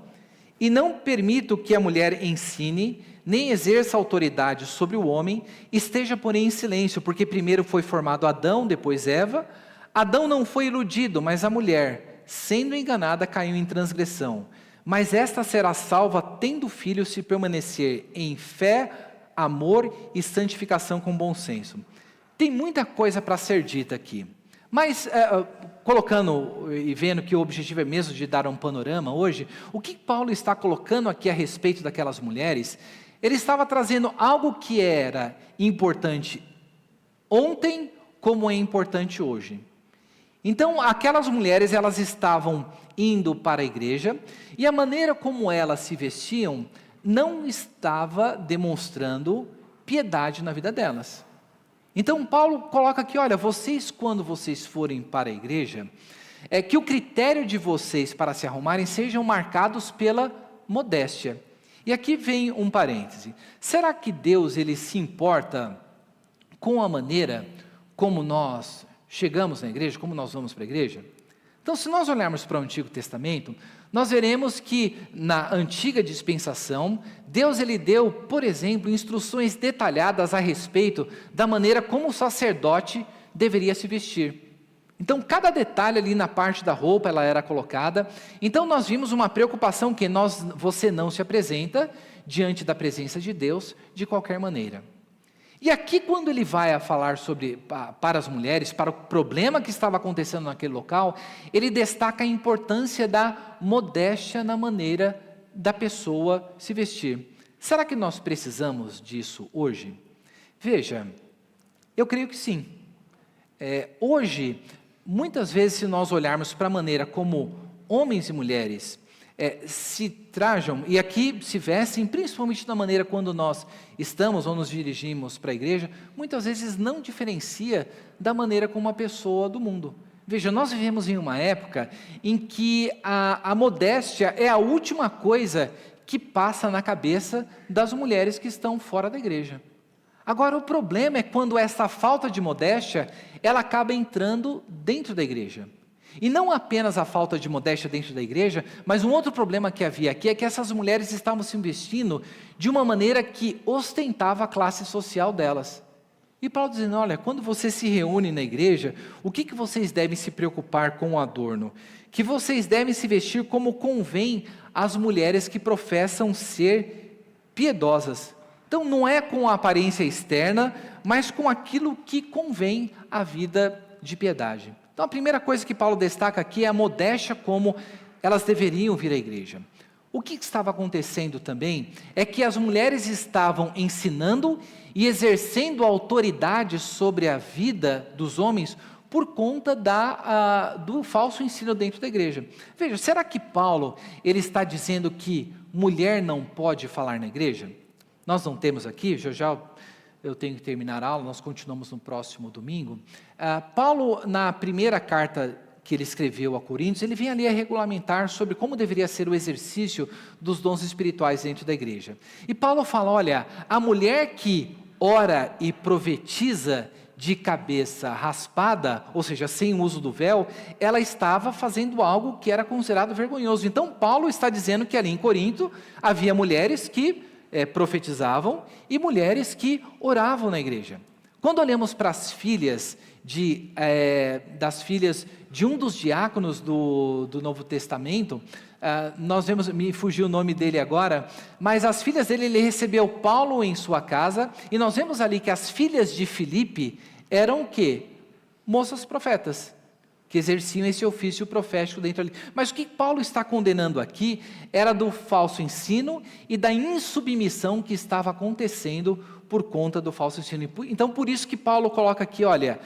e não permito que a mulher ensine, nem exerça autoridade sobre o homem, esteja, porém, em silêncio, porque primeiro foi formado Adão, depois Eva. Adão não foi iludido, mas a mulher, sendo enganada, caiu em transgressão. Mas esta será salva, tendo filho, se permanecer em fé, amor e santificação com bom senso. Tem muita coisa para ser dita aqui, mas colocando e vendo que o objetivo é mesmo de dar um panorama hoje, o que Paulo está colocando aqui a respeito daquelas mulheres? Ele estava trazendo algo que era importante ontem, como é importante hoje. Então, aquelas mulheres, elas estavam indo para a igreja, e a maneira como elas se vestiam não estava demonstrando piedade na vida delas. Então, Paulo coloca aqui, olha, vocês, quando vocês forem para a igreja, que o critério de vocês para se arrumarem sejam marcados pela modéstia. E aqui vem um parêntese. Será que Deus, ele se importa com a maneira como nós chegamos na igreja, como nós vamos para a igreja? Então, se nós olharmos para o Antigo Testamento, nós veremos que na antiga dispensação, Deus ele deu, por exemplo, instruções detalhadas a respeito da maneira como o sacerdote deveria se vestir. Então, cada detalhe ali na parte da roupa, ela era colocada. Então, nós vimos uma preocupação que você não se apresenta diante da presença de Deus de qualquer maneira. E aqui, quando ele vai a falar para as mulheres, para o problema que estava acontecendo naquele local, ele destaca a importância da modéstia na maneira da pessoa se vestir. Será que nós precisamos disso hoje? Veja, eu creio que sim. Hoje, muitas vezes, se nós olharmos para a maneira como homens e mulheres se trajam, e aqui se vestem, principalmente da maneira quando nós estamos ou nos dirigimos para a igreja, muitas vezes não diferencia da maneira como uma pessoa do mundo. Veja, nós vivemos em uma época em que a modéstia é a última coisa que passa na cabeça das mulheres que estão fora da igreja. Agora, o problema é quando essa falta de modéstia, ela acaba entrando dentro da igreja. E não apenas a falta de modéstia dentro da igreja, mas um outro problema que havia aqui é que essas mulheres estavam se vestindo de uma maneira que ostentava a classe social delas. E Paulo dizendo, olha, quando você se reúne na igreja, o que vocês devem se preocupar com o adorno? Que vocês devem se vestir como convém às mulheres que professam ser piedosas. Então não é com a aparência externa, mas com aquilo que convém à vida de piedade. Então a primeira coisa que Paulo destaca aqui é a modéstia como elas deveriam vir à igreja. O que estava acontecendo também é que as mulheres estavam ensinando e exercendo autoridade sobre a vida dos homens por conta do falso ensino dentro da igreja. Veja, será que Paulo ele está dizendo que mulher não pode falar na igreja? Nós não temos aqui, já eu tenho que terminar a aula, nós continuamos no próximo domingo. Paulo, na primeira carta que ele escreveu a Coríntios, ele vem ali a regulamentar sobre como deveria ser o exercício dos dons espirituais dentro da igreja. E Paulo fala, olha, a mulher que ora e profetiza de cabeça raspada, ou seja, sem o uso do véu, ela estava fazendo algo que era considerado vergonhoso. Então Paulo está dizendo que ali em Corinto havia mulheres que profetizavam e mulheres que oravam na igreja. Quando olhamos para as filhas das filhas de um dos diáconos do Novo Testamento, nós vemos, me fugiu o nome dele agora, mas as filhas dele, ele recebeu Paulo em sua casa, e nós vemos ali que as filhas de Filipe eram o quê? Moças profetas, que exerciam esse ofício profético dentro ali. Mas o que Paulo está condenando aqui era do falso ensino e da insubmissão que estava acontecendo por conta do falso ensino. Então, por isso que Paulo coloca aqui, olha,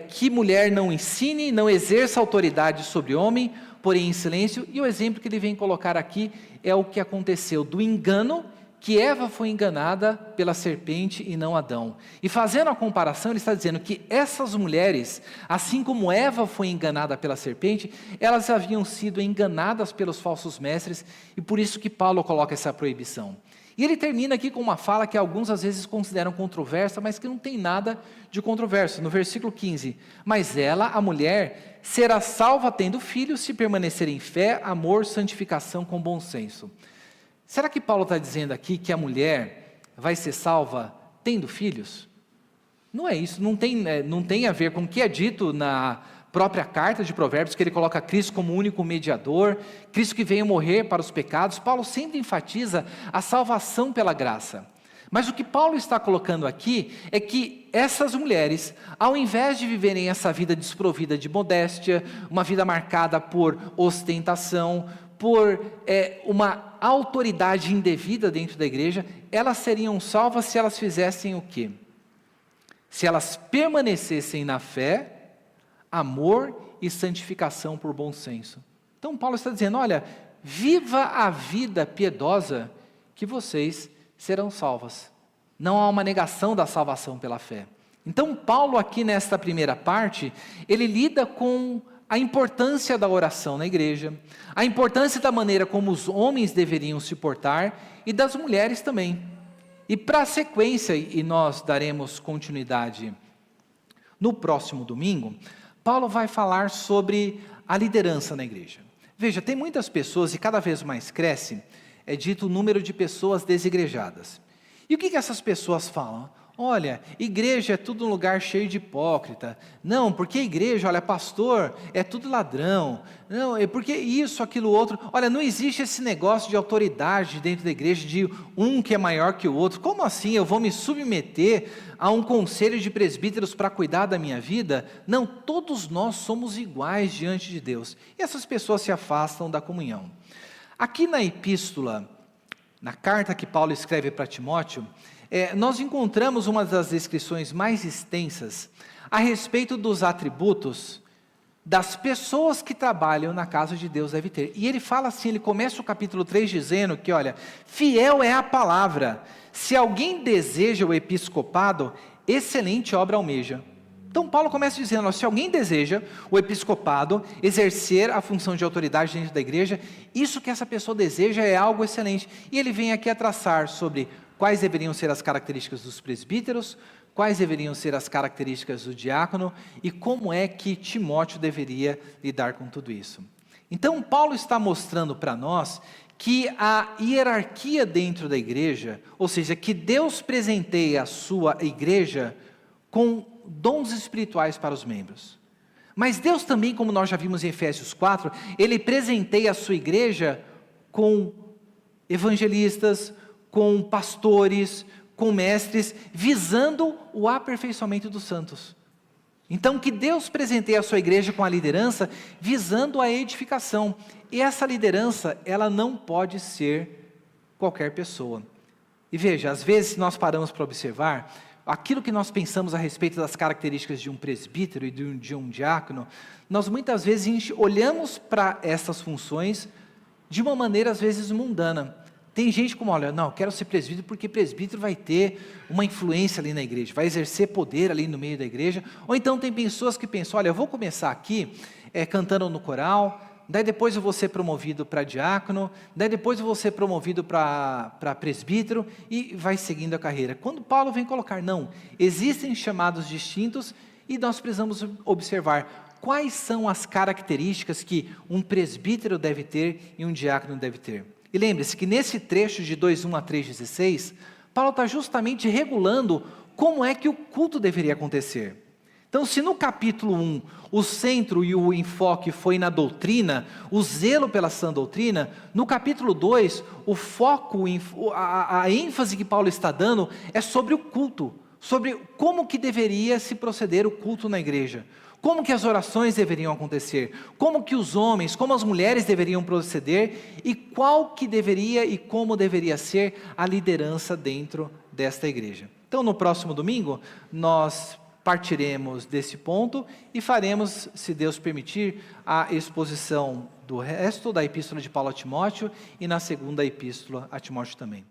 que mulher não ensine, não exerça autoridade sobre homem, porém em silêncio. E o exemplo que ele vem colocar aqui é o que aconteceu do engano que Eva foi enganada pela serpente e não Adão. E fazendo a comparação, ele está dizendo que essas mulheres, assim como Eva foi enganada pela serpente, elas haviam sido enganadas pelos falsos mestres, e por isso que Paulo coloca essa proibição. E ele termina aqui com uma fala que alguns às vezes consideram controversa, mas que não tem nada de controverso. No versículo 15, mas ela, a mulher, será salva tendo filhos, se permanecer em fé, amor, santificação com bom senso. Será que Paulo está dizendo aqui que a mulher vai ser salva tendo filhos? Não é isso, não tem a ver com o que é dito na própria carta de Provérbios, que ele coloca Cristo como único mediador, Cristo que veio morrer para os pecados. Paulo sempre enfatiza a salvação pela graça. Mas o que Paulo está colocando aqui é que essas mulheres, ao invés de viverem essa vida desprovida de modéstia, uma vida marcada por ostentação, por uma autoridade indevida dentro da igreja, elas seriam salvas se elas fizessem o quê? Se elas permanecessem na fé, amor e santificação por bom senso. Então Paulo está dizendo, olha, viva a vida piedosa que vocês serão salvas. Não há uma negação da salvação pela fé. Então Paulo aqui nesta primeira parte, ele lida com a importância da oração na igreja, a importância da maneira como os homens deveriam se portar e das mulheres também. E para a sequência, e nós daremos continuidade no próximo domingo, Paulo vai falar sobre a liderança na igreja. Veja, tem muitas pessoas, e cada vez mais cresce, é dito o número de pessoas desigrejadas. E o que essas pessoas falam? Olha, igreja é tudo um lugar cheio de hipócrita. Não, porque igreja, olha, pastor, é tudo ladrão. Não, é porque isso, aquilo, outro. Olha, não existe esse negócio de autoridade dentro da igreja, de um que é maior que o outro. Como assim eu vou me submeter a um conselho de presbíteros para cuidar da minha vida? Não, todos nós somos iguais diante de Deus. E essas pessoas se afastam da comunhão. Aqui na epístola, na carta que Paulo escreve para Timóteo, nós encontramos uma das descrições mais extensas a respeito dos atributos das pessoas que trabalham na casa de Deus deve ter. E ele fala assim, ele começa o capítulo 3 dizendo que, olha, fiel é a palavra, se alguém deseja o episcopado, excelente obra almeja. Então Paulo começa dizendo, ó, se alguém deseja o episcopado, exercer a função de autoridade dentro da igreja, isso que essa pessoa deseja é algo excelente. E ele vem aqui a traçar sobre quais deveriam ser as características dos presbíteros, quais deveriam ser as características do diácono e como é que Timóteo deveria lidar com tudo isso. Então Paulo está mostrando para nós que a hierarquia dentro da igreja, ou seja, que Deus presenteia a sua igreja com dons espirituais para os membros. Mas Deus também, como nós já vimos em Efésios 4, Ele presenteia a sua igreja com evangelistas, com pastores, com mestres, visando o aperfeiçoamento dos santos. Então, que Deus presenteie a sua igreja com a liderança, visando a edificação. E essa liderança, ela não pode ser qualquer pessoa. E veja, às vezes, se nós paramos para observar, aquilo que nós pensamos a respeito das características de um presbítero e de um diácono, nós muitas vezes olhamos para essas funções de uma maneira, às vezes, mundana. Tem gente como, olha, não, eu quero ser presbítero porque presbítero vai ter uma influência ali na igreja, vai exercer poder ali no meio da igreja. Ou então tem pessoas que pensam, olha, eu vou começar aqui cantando no coral, daí depois eu vou ser promovido para diácono, daí depois eu vou ser promovido para presbítero e vai seguindo a carreira. Quando Paulo vem colocar, não, existem chamados distintos e nós precisamos observar quais são as características que um presbítero deve ter e um diácono deve ter. E lembre-se que nesse trecho de 2:1 a 3:16, Paulo está justamente regulando como é que o culto deveria acontecer. Então, se no capítulo 1, o centro e o enfoque foi na doutrina, o zelo pela sã doutrina, no capítulo 2, o foco, a ênfase que Paulo está dando é sobre o culto, sobre como que deveria se proceder o culto na igreja, como que as orações deveriam acontecer, como que os homens, como as mulheres deveriam proceder e qual que deveria e como deveria ser a liderança dentro desta igreja. Então, no próximo domingo, nós partiremos desse ponto e faremos, se Deus permitir, a exposição do resto da epístola de Paulo a Timóteo e na segunda epístola a Timóteo também.